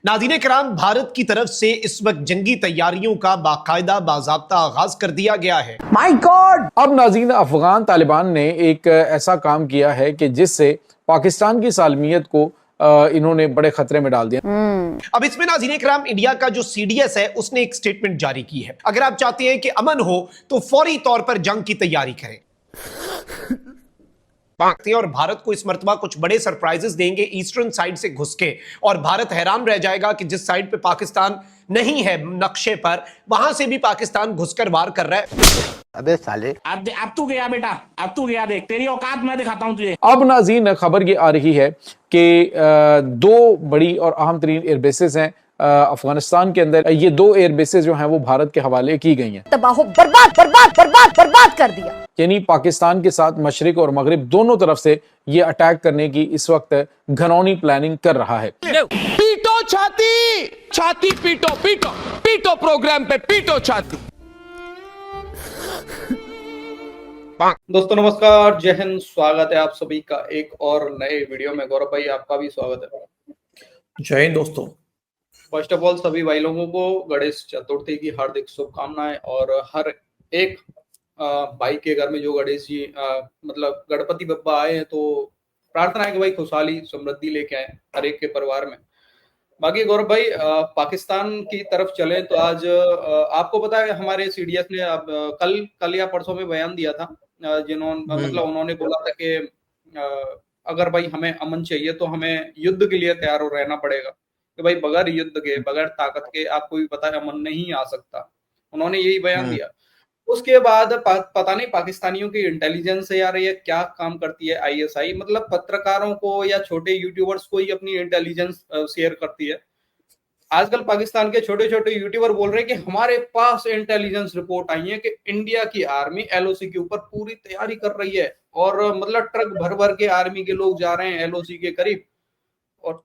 नाज़रीन किराम, भारत की तरफ से इस वक्त जंगी तैयारियों का बाकायदा बाज़ाब्ता आगाज कर दिया गया है। My God! अब नाज़रीन, अफगान तालिबान ने एक ऐसा काम किया है कि जिससे पाकिस्तान की सालमियत को इन्होंने बड़े खतरे में डाल दिया। अब इसमें नाज़रीन किराम, इंडिया का जो सीडीएस है उसने एक स्टेटमेंट जारी की है। अगर आप चाहते हैं कि अमन हो तो फौरी तौर पर जंग की तैयारी करें। और भारत को इस मर्तबा कुछ बड़े सरप्राइजेस देंगे ईस्टर्न साइड से घुस के, और भारत हैरान रह जाएगा कि जिस साइड पे पाकिस्तान नहीं है नक्शे पर, वहां से भी पाकिस्तान घुसकर वार कर रहा है। अबे साले, अब तू गया बेटा, अब तू गया, देख तेरी औकात मैं दिखाता हूं तुझे। अब नाज़रीन, खबर ये आ रही है कि दो बड़ी और अहम तरीन एयरबेसेस हैं अफगानिस्तान के अंदर। ये दो एयरबेसेस जो हैं वो भारत के हवाले की गई हैं। तबाह बर्बाद बर्बाद बर्बाद बर्बाद कर दिया। यानी पाकिस्तान के साथ मशरिक और मगरिब दोनों तरफ से ये अटैक करने की इस वक्त घनौनी प्लानिंग कर रहा है। पीटो छाती, छाती पीटो पीटो पीटो, प्रोग्राम पे पीटो छाती। दोस्तों नमस्कार, जय हिंद। स्वागत है आप सभी का एक और नए वीडियो में। गौरव भाई, आपका भी स्वागत है। जय हिंद दोस्तों। फर्स्ट ऑफ ऑल सभी भाई लोगों को गणेश चतुर्थी की हार्दिक शुभकामनाएं। और हर एक भाई के घर में जो गणेश जी मतलब गणपति बप्पा आए हैं, तो प्रार्थना है कि भाई खुशहाली समृद्धि लेके आए हर एक के परिवार में। बाकी गौरव भाई, पाकिस्तान की तरफ चलें तो आज आपको पता है हमारे सीडीएस ने अब कल या परसों में बयान दिया था, जिन्होंने मतलब उन्होंने बोला था कि अगर भाई हमें अमन चाहिए तो हमें युद्ध के लिए तैयार हो रहना पड़ेगा, कि भाई बगैर युद्ध के, बगैर ताकत के आपको भी पता है अमन नहीं आ सकता। उन्होंने यही बयान दिया। उसके बाद पता नहीं पाकिस्तानियों की इंटेलिजेंस है यार, ये क्या काम करती है आईएसआई, मतलब पत्रकारों को या छोटे यूट्यूबर्स को ही अपनी इंटेलिजेंस शेयर करती है। आजकल पाकिस्तान के छोटे छोटे यूट्यूबर बोल रहे हैं कि हमारे पास इंटेलिजेंस रिपोर्ट आई है कि इंडिया की आर्मी एलओसी के ऊपर पूरी तैयारी कर रही है, और मतलब ट्रक भर भर के आर्मी के लोग जा रहे हैं एलओसी के करीब। और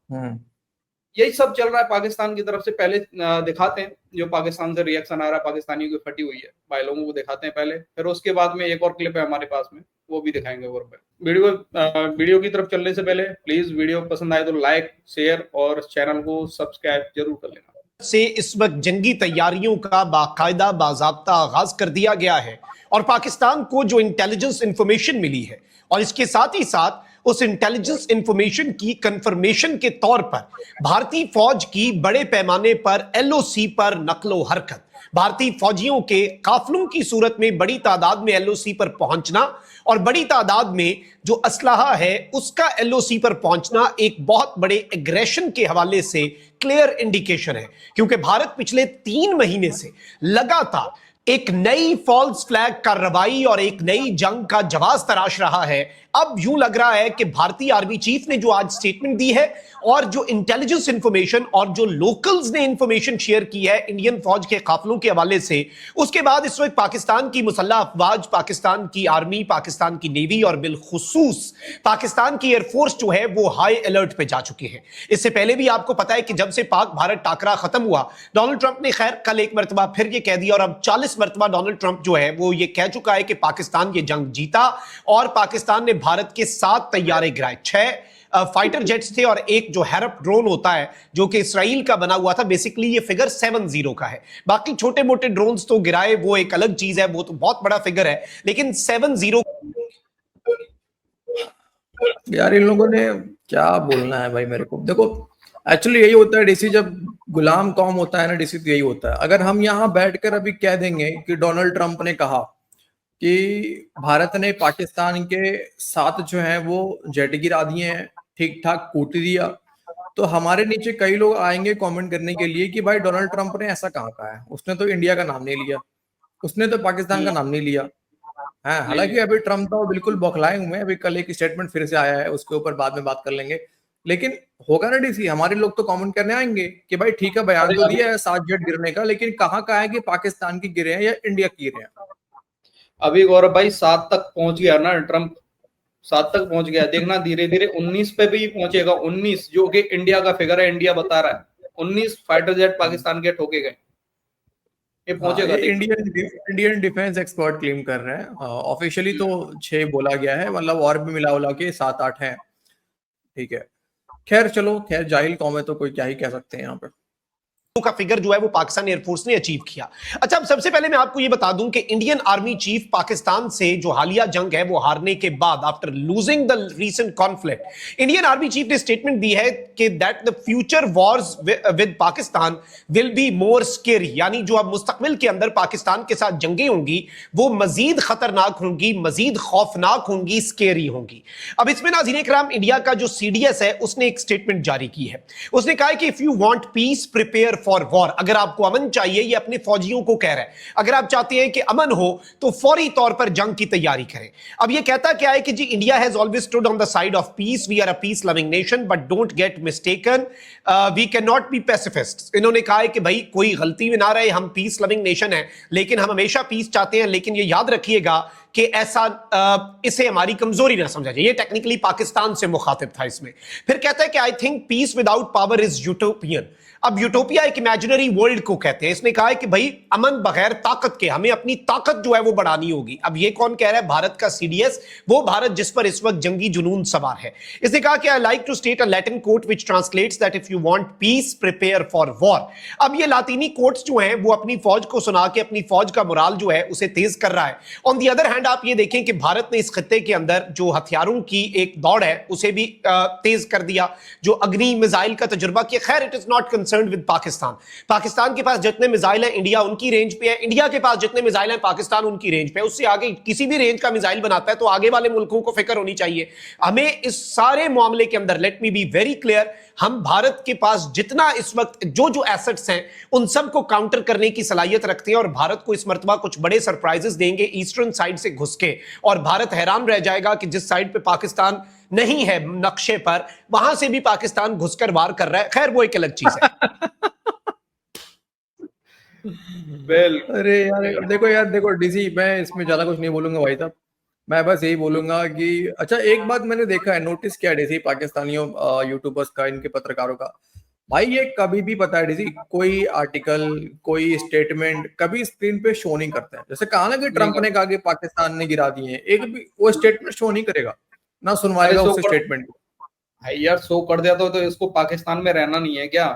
यही सब चल रहा है पाकिस्तान की तरफ से। पहले दिखाते हैं जो पाकिस्तान से रिएक्शन आ रहा है, पाकिस्तानियों की फटी हुई है भाई लोगों को दिखाते हैं पहले, फिर उसके बाद में एक और क्लिप है हमारे पास में, वो भी दिखाएंगे। और वीडियो की तरफ चलने से पहले प्लीज वीडियो पसंद आए तो लाइक, शेयर और चैनल को सब्सक्राइब जरूर कर लेना। से इस वक्त जंगी तैयारियों का बाकायदा बाज़ाब्ता आगाज कर दिया गया है, और पाकिस्तान को जो इंटेलिजेंस इंफॉर्मेशन मिली है और इसके साथ ही साथ उस इंटेलिजेंस इंफॉर्मेशन की कंफर्मेशन के तौर पर भारतीय फौज की बड़े पैमाने पर एलओसी पर नकलो हरकत, भारतीय फौजियों के काफिलों की सूरत में बड़ी तादाद में एलओसी पर पहुंचना, और बड़ी तादाद में जो असलहा है उसका एलओसी पर पहुंचना एक बहुत बड़े एग्रेशन के हवाले से क्लियर इंडिकेशन है। क्योंकि भारत पिछले 3 महीने से लगातार एक नई फॉल्स फ्लैग कार्रवाई और एक नई जंग का जवाब तराश रहा है। अब यूं लग रहा है कि भारतीय आर्मी चीफ ने जो आज स्टेटमेंट दी है और जो इंटेलिजेंस इंफॉर्मेशन और जो लोकल्स ने इंफॉर्मेशन शेयर की है इंडियन फौज के काफिलों के हवाले से, उसके बाद इस वक्त पाकिस्तान की मुसल्लह अफवाज, पाकिस्तान की आर्मी, पाकिस्तान की नेवी और बिलखुसूस पाकिस्तान की एयरफोर्स जो है वो हाई अलर्ट पे जा चुके हैं। इससे पहले भी आपको पता है कि जब से पाक भारत टाकरा खत्म हुआ, डोनाल्ड ट्रंप ने खैर कल एक मरतबा फिर ये कह दिया, और अब 40 मरतबा डोनाल्ड ट्रंप जो है वो ये कह चुका है कि पाकिस्तान ये जंग जीता, और पाकिस्तान ने भारत के 7 तैयारे गिराए। 6 फाइटर जेट्स थे और एक जो हैरप ड्रोन होता है जो कि इसराइल का बना हुआ था। बेसिकली ये फिगर 70 का है। बाकी छोटे मोटे ड्रोन्स तो गिराए, वो एक अलग चीज है, वो तो बहुत बड़ा फिगर है, लेकिन 70। यार इन लोगों ने क्या बोलना है भाई मेरे को। देखो एक्चुअली यही होता है डीसी, जब गुलाम कौम होता है ना डीसी, तो यही होता है। अगर हम यहाँ बैठकर अभी कह देंगे कि डोनाल्ड ट्रंप ने कहा कि भारत ने पाकिस्तान के साथ जो है वो जेट गिरा दिए हैं, ठीक ठाक कूट दिया, तो हमारे नीचे कई लोग आएंगे कमेंट करने के लिए कि भाई डोनाल्ड ट्रंप ने ऐसा कहाँ कहा है, उसने तो इंडिया का नाम नहीं लिया, उसने तो पाकिस्तान का नाम नहीं लिया है। हालांकि अभी ट्रंप तो बिल्कुल बौखलाए हुए हैं, अभी कल एक स्टेटमेंट फिर से आया है, उसके ऊपर बाद में बात कर लेंगे। लेकिन होगा ना डीसी, हमारे लोग तो कमेंट करने आएंगे कि भाई ठीक है बयान तो दिया है 7 जेट गिरने का, लेकिन कहाँ का है कि पाकिस्तान की गिरे हैं या इंडिया की गिरे हैं। अभी गौरव भाई 7 तक पहुंच गया ना ट्रंप, 7 तक पहुंच गया। देखना धीरे धीरे 19 पे भी पहुंचेगा। 19 जो कि इंडिया का फिगर है, इंडिया बता रहा है 19 फाइटर जेट पाकिस्तान के ठोके गए, ये पहुंचेगा। इंडियन डिफेंस एक्सपर्ट क्लेम कर रहे हैं, ऑफिशियली तो 6 बोला गया है, मतलब और भी मिला उला के 7-8 हैं। ठीक है, खैर चलो, खैर जाहिल कौम है तो कोई क्या ही कह सकते हैं यहाँ पे। का फिगर जो है वो पाकिस्तान एयरफोर्स ने अचीव किया। अच्छा, अब सबसे पहले मैं आपको ये बता दूं कि इंडियन आर्मी चीफ पाकिस्तान से जो हालिया जंग है वो हारने के बाद, after losing the recent conflict, Indian army chief ने स्टेटमेंट दी है कि that the future Wars with Pakistan will be more scary, यानी जो अब मुस्तकबिल के अंदर पाकिस्तान के साथ जंगें होंगी वो मजीद खतरनाक होंगी, मजीद खौफनाक होंगी, स्केरी होंगी। अब इसमें नाज़रीन इकराम, इंडिया का जो CDS है उसने एक स्टेटमेंट जारी की है। उसने कहा है कि if you want peace prepare for war, अगर आपको अमन चाहिए, ये अपने फौजियों को कह रहा है, अगर आप चाहते हैं कि अमन हो तो फौरी तौर पर जंग की तैयारी करें। अब ये कहता क्या है कि जी India has always stood on the side of peace, we are a peace loving nation, but don't get mistaken, we can not be pacifists. इन्होंने कहा है कि भाई कोई गलती में ना रहे, हम पीस लविंग नेशन है, लेकिन हम हमेशा पीस चाहते हैं, लेकिन ये याद रखिएगा कि ऐसा इसे हमारी कमजोरी ना समझा जाए। ये टेक्निकली पाकिस्तान से मुखातिब था इसमें। फिर कहता है कि I think peace without power is utopian. अब यूटोपिया एक इमेजिनरी वर्ल्ड को कहते हैं। इसने कहा है कि भाई अमन बगैर ताकत के, हमें अपनी ताकत जो है वो बढ़ानी होगी। अब ये कौन कह रहा है? भारत का CDS, वो भारत जिस पर इस वक्त जंगी जुनून सवार है। इसने कहा कि I like to state a Latin quote which translates that if you want peace prepare for war. अब ये लातीनी कोट्स जो हैं वो अपनी फौज को सुना के अपनी फौज का मोराल जो है उसे तेज कर रहा है। ऑन दी अदर हैंड आप ये देखें कि भारत ने इस खत्ते के अंदर जो हथियारों की एक दौड़ है उसे भी तेज कर दिया। जो अग्नि मिसाइल का तजुर्बा किया, खैर it is not concerned with Pakistan. Pakistan के पास जितने मिसाइल है इंडिया उनकी रेंज पे है, इंडिया के पास जितने मिसाइल है पाकिस्तान उनकी रेंज पे है। उससे आगे किसी भी रेंज का मिसाइल बनाता है तो आगे वाले मुल्कों को फिक्र होनी चाहिए। हमें इस सारे मामले के अंदर, let me be very clear, हम भारत के पास जितना इस वक्त जो एसेट्स हैं उन सबको काउंटर करने की सलाहियत रखते हैं, और भारत को इस मर्तबा कुछ बड़े सरप्राइजेस देंगे ईस्टर्न साइड से घुस के, और भारत हैरान रह जाएगा कि जिस साइड पे पाकिस्तान नहीं है नक्शे पर, वहां से भी पाकिस्तान घुसकर वार कर रहा है। खैर वो एक अलग चीज है। अरे यार देखो डीसी, मैं इसमें ज्यादा कुछ नहीं बोलूंगा भाई साहब। मैं बस यही बोलूंगा कि अच्छा, एक बात मैंने देखा है, नोटिस किया डीसी, पाकिस्तानियों यूट्यूबर्स का, इनके पत्रकारों का, भाई ये कभी भी पता है डीसी, कोई आर्टिकल, कोई स्टेटमेंट कभी स्क्रीन पे शो नहीं करते हैं। जैसे कहा ना कि ट्रंप ने कहा कि पाकिस्तान ने गिरा दिए, एक भी वो स्टेटमेंट शो नहीं करेगा, ना सुनवाएगा उस स्टेटमेंट को। भाई यार शो कर दिया तो इसको पाकिस्तान में रहना नहीं है क्या?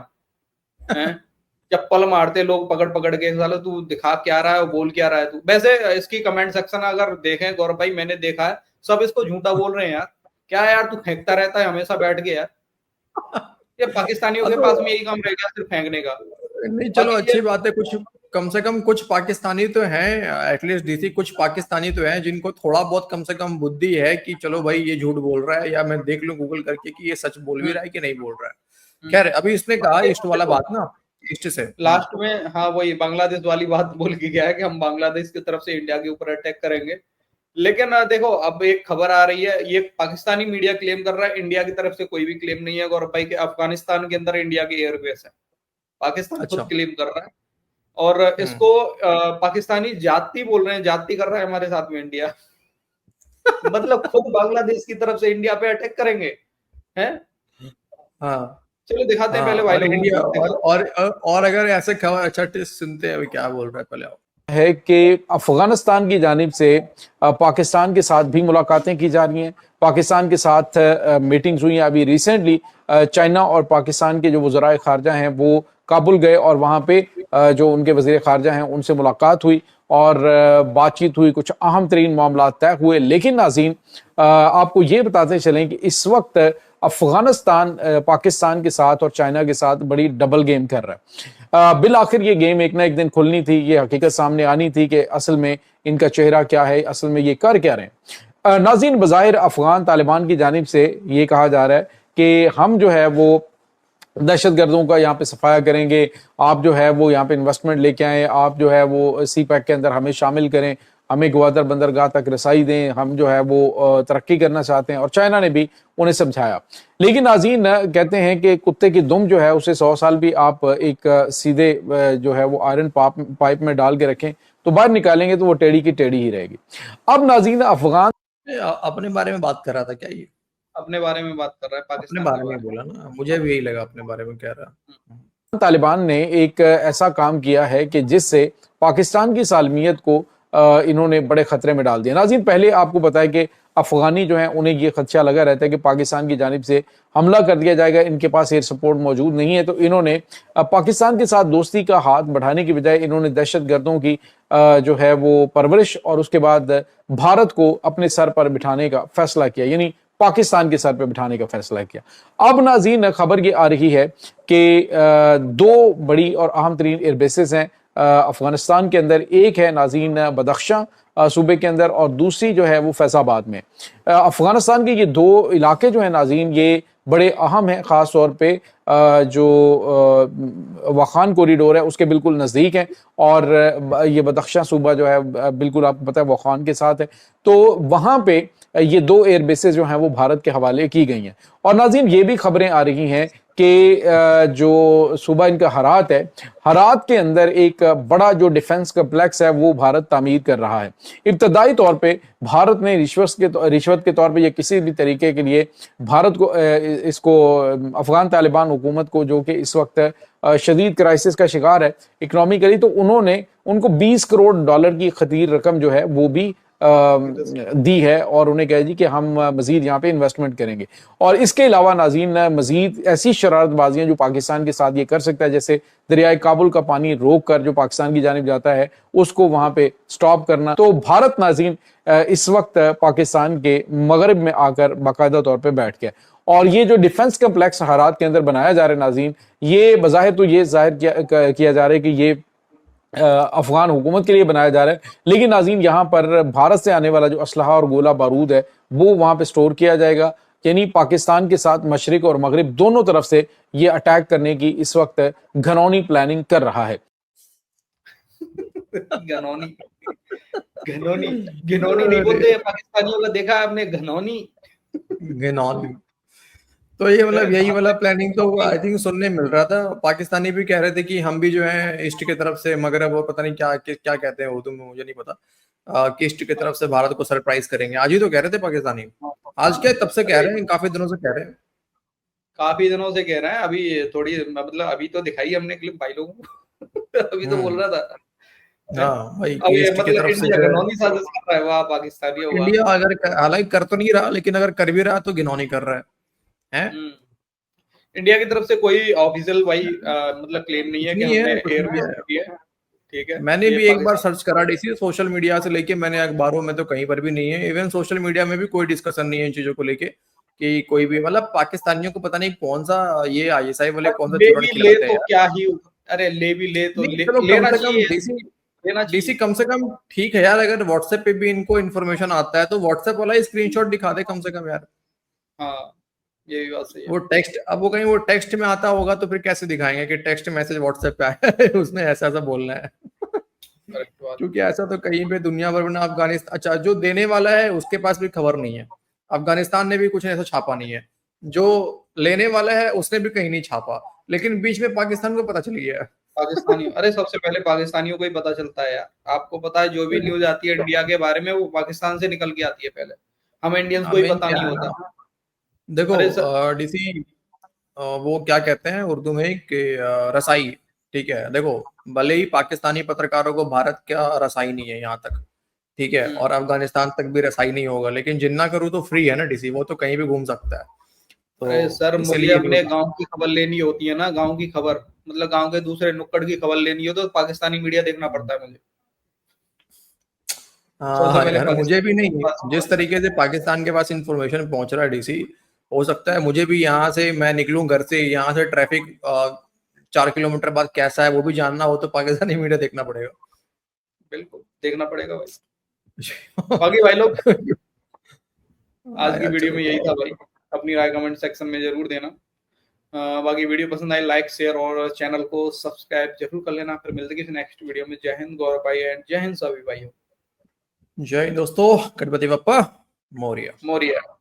चप्पल मारते लोग पकड़ पकड़ के, साला तू दिखा क्या रहा है और बोल क्या रहा है तू। वैसे इसकी कमेंट सेक्शन अगर देखें गौरव भाई, मैंने देखा है, सब इसको झूठा बोल रहे हैं यार। क्या यार तू फेंकता रहता है हमेशा बैठ के यार। ये पाकिस्तानियों के पास में यही काम रह गया, सिर्फ फेंकने का। नहीं चलो अच्छी बात है, कुछ कम से कम कुछ पाकिस्तानी तो हैं, एटलीस्ट डीसी कुछ पाकिस्तानी तो हैं जिनको थोड़ा बहुत कम से कम बुद्धि है कि चलो भाई ये झूठ बोल रहा है, या मैं देख लूं गूगल करके कि ये सच बोल भी रहा है कि नहीं बोल रहा है। खैर अभी इसने कहा ईस्ट वाला बात ना, ईस्ट से लास्ट में, हाँ वही बांग्लादेश वाली बात बोल के गया है कि हम बांग्लादेश की तरफ से इंडिया के ऊपर अटैक करेंगे। लेकिन देखो अब एक खबर आ रही है, ये पाकिस्तानी मीडिया क्लेम कर रहा है, इंडिया की तरफ से कोई भी क्लेम नहीं है गौरव भाई कि अफगानिस्तान के अंदर इंडिया के एयरबेस है। पाकिस्तान खुद क्लेम कर रहा है, और इसको पाकिस्तानी जाति बोल रहे हैं, जाति कर रहा है हमारे साथ में इंडिया। मतलब खुद बांग्लादेश की तरफ से इंडिया पे अटैक करेंगे हैं? हाँ चलो दिखाते हैं पहले भाई लोग इंडिया, और अगर ऐसे खबर, अच्छा सुनते हैं अभी क्या बोल रहा है, पहले आओ। है कि अफगानिस्तान की जानिब से पाकिस्तान के साथ भी मुलाकातें की जा रही हैं, पाकिस्तान के साथ मीटिंग्स हुई हैं। अभी रिसेंटली चाइना और पाकिस्तान के जो वज़राए ख़ारजा हैं वो काबुल गए, और वहाँ पे जो उनके वज़ीर ख़ारजा हैं उनसे मुलाकात हुई और बातचीत हुई, कुछ अहम तरीन मामला तय हुए। लेकिन नाज़रीन आपको ये बताते चलें कि इस वक्त अफगानिस्तान पाकिस्तान के साथ और चाइना के साथ बड़ी डबल गेम कर रहा है। बिल आखिर ये गेम एक ना एक दिन खुलनी थी, ये हकीकत सामने आनी थी कि असल में इनका चेहरा क्या है, असल में ये कर क्या रहे हैं। नाज़रीन बज़ाहिर अफगान तालिबान की जानिब से ये कहा जा रहा है कि हम जो है वो दहशतगर्दों का यहाँ पे सफाया करेंगे, आप जो है वो यहाँ पे इन्वेस्टमेंट लेके आए, आप जो है वो CPEC के अंदर हमें शामिल करें, हमें ग्वादर बंदरगाह तक रसाई दें, हम जो है वो तरक्की करना चाहते हैं। और चाइना ने भी उन्हें समझाया। लेकिन नाज़रीन कहते हैं कि कुत्ते की दुम जो है उसे 100 साल भी आप एक सीधे जो है वो आयरन पाइप में डाल के रखें तो बाहर निकालेंगे तो वो टेढ़ी की टेढ़ी ही रहेगी। अब नाज़रीन अफगान अपने बारे में बात कर रहा था क्या? ये अपने बारे में बात कर रहा है, पाकिस्तान अपने बारे में बोला ना, मुझे भी यही लगा अपने बारे में कह रहा। तालिबान ने एक ऐसा काम किया है कि जिससे पाकिस्तान की सालमियत को इन्होंने बड़े खतरे में डाल दिया। नाज़रीन, पहले आपको पता है कि अफगानी जो है उन्हें ये खदशा लगा रहता है कि पाकिस्तान की जानिब से हमला कर दिया जाएगा, इनके पास एयर सपोर्ट मौजूद नहीं है, तो इन्होंने पाकिस्तान के साथ दोस्ती का हाथ बढ़ाने की बजाय इन्होंने दहशतगर्दों की जो है वो परवरिश और उसके बाद भारत को अपने सर पर बिठाने का फैसला किया, यानी पाकिस्तान के सर पर बिठाने का फैसला किया। अब नाज़रीन, खबर ये आ रही है कि दो बड़ी और अहम तरीन एयरबेसेस हैं अफगानिस्तान के अंदर। एक है नाज़रीन बदख्शां सूबे के अंदर और दूसरी जो है वो फैजाबाद में। अफगानिस्तान के ये दो इलाके जो है नाज़रीन, ये बड़े अहम हैं, ख़ास तौर पे जो वाखान कॉरिडोर है उसके बिल्कुल नज़दीक है और ये बदख्शां सूबा जो है बिल्कुल आपको पता है वाखान के साथ है। तो वहाँ पे ये दो एयरबेसेस जो हैं वो भारत के हवाले की गई हैं। और नाज़रीन, ये भी खबरें आ रही हैं कि जो सूबा इनका हरात है, हरात के अंदर एक बड़ा जो डिफेंस कम्प्लेक्स है वो भारत तामीर कर रहा है। इब्तदाई तौर पे भारत ने रिश्वत के तौर पे या किसी भी तरीके के लिए भारत को इसको अफगान तालिबान हुकूमत को, जो कि इस वक्त शदीद क्राइसिस का शिकार है इकनॉमिकली, तो उन्होंने उनको 20 करोड़ डॉलर की खतीर रकम जो है वो भी दी है और उन्हें कहा जी कि हम मजीद यहाँ पे इन्वेस्टमेंट करेंगे। और इसके अलावा नाज़रीन, मजीद ऐसी शरारतबाजियां जो पाकिस्तान के साथ ये कर सकता है, जैसे दरियाए काबुल का पानी रोक कर जो पाकिस्तान की जानिब जाता है उसको वहां पे स्टॉप करना। तो भारत नाज़रीन इस वक्त पाकिस्तान के मगरब में आकर बाकायदा तौर पर बैठ गया और ये जो डिफेंस कम्प्लेक्स हरात के अंदर बनाया जा रहा है नाज़रीन, ये बज़ाहिर तो ये जाहिर किया जा रहा है कि ये अफगान हुकूमत के लिए बनाया जा रहा है, लेकिन नाज़रीन यहाँ पर भारत से आने वाला जो असलहा और गोला बारूद है वो वहाँ पे स्टोर किया जाएगा। यानी पाकिस्तान के साथ मशरिक और मगरिब दोनों तरफ से ये अटैक करने की इस वक्त घनौनी प्लानिंग कर रहा है। घनौनी घनौनी घनौनी नहीं बोलते पाकिस्तानियों का, देखा आपने घनौनी घिनौनी। तो ये मतलब यही वाला प्लानिंग तो आई थिंक सुनने मिल रहा था। पाकिस्तानी भी कह रहे थे कि हम भी जो है ईस्ट की तरफ से मगरब और पता नहीं क्या कहते हैं उर्दू में, मुझे नहीं पता, कि ईस्ट की तरफ से भारत को सरप्राइज करेंगे। आज ही तो कह रहे थे पाकिस्तानी, आज क्या तब से कह रहे हैं, काफी दिनों से कह रहे हैं, काफी दिनों से कह रहा है। अभी थोड़ी मतलब अभी तो दिखाई हमने क्लिप भाई लोगों को अभी तो बोल रहा था। हाँ भाई, अब ये ईस्ट की मतलब तरफ से इंडिया घनौनी साजिश कर रहा है, वाह पाकिस्तानी हुआ। इंडिया अगर हालांकि कर तो नहीं रहा, लेकिन अगर कर भी रहा तो घिनौनी कर रहा है। इंडिया की तरफ से कोई ऑफिशियल भाई मतलब क्लेम नहीं है कि हमने एयर किया है, ठीक है। मैंने भी एक बार सर्च करा डीसी, सोशल मीडिया से लेके मैंने अखबारों में तो कहीं पर भी नहीं है, इवन सोशल मीडिया में भी कोई डिस्कशन नहीं है इन चीजों को लेके कि कोई भी मतलब पाकिस्तानियों को पता नहीं कौन सा ये आईएसआई वाले कौन सा चूरन खिलाते हैं। तो क्या ही, अरे ले भी ले तो लेना चाहिए। डीसी कम से कम ठीक है यार, अगर व्हाट्सएप पे भी इनको इन्फॉर्मेशन आता है तो व्हाट्सएप वाला ही स्क्रीनशॉट दिखा दे कम से कम यार। हाँ, ये भी बात सही है। वो टेक्स्ट, अब वो कहीं वो टेक्स्ट में आता होगा तो फिर कैसे दिखाएंगे कि टेक्स्ट मैसेज व्हाट्सएप पे आया है उसने ऐसा ऐसा बोलना है। क्योंकि ऐसा तो कहीं पे दुनिया भर में अफगानिस्तान, अच्छा जो देने वाला है उसके पास भी खबर नहीं है, अफगानिस्तान ने भी कुछ ऐसा छापा नहीं है, जो लेने वाला है उसने भी कहीं नहीं छापा, लेकिन बीच में पाकिस्तान को पता चल गया है। पाकिस्तानी, अरे सबसे पहले पाकिस्तानियों को ही पता चलता है यार। आपको पता है जो भी न्यूज आती है इंडिया के बारे में वो पाकिस्तान से निकल के आती है पहले, हम इंडियंस को ही पता नहीं होता। देखो डीसी वो क्या कहते हैं उर्दू में कि रसाई, ठीक है। देखो भले ही पाकिस्तानी पत्रकारों को भारत का रसाई नहीं है यहाँ तक, ठीक है, और अफगानिस्तान तक भी रसाई नहीं होगा, लेकिन जिन्ना करूँ तो फ्री है ना डीसी, वो तो कहीं भी घूम सकता है। तो अरे सर मुझे अपने गांव की खबर लेनी होती है ना, गांव की खबर मतलब गांव के दूसरे नुक्कड़ की खबर लेनी हो तो पाकिस्तानी मीडिया देखना पड़ता है मुझे। हाँ, मुझे भी नहीं, जिस तरीके से पाकिस्तान के पास इंफॉर्मेशन पहुंच रहा है डीसी, हो सकता है मुझे भी यहाँ से, मैं निकलूं घर से, यहाँ से ट्रैफिक 4 किलोमीटर बाद कैसा है वो भी जानना हो तो पाकिस्तानी मीडिया देखना पड़ेगा। बिल्कुल देखना पड़ेगा भाई। बाकी भाई लोग आज की वीडियो में यही था भाई, अपनी राय कमेंट सेक्शन में जरूर देना। बाकी वीडियो पसंद आए लाइक शेयर और चैनल को सब्सक्राइब जरूर कर लेना। फिर मिलते किसी नेक्स्ट वीडियो में। जय हिंद गौरव भाई एंड जय हिंद सभी भाइयों। जय दोस्तों, गणपति बप्पा मोरिया।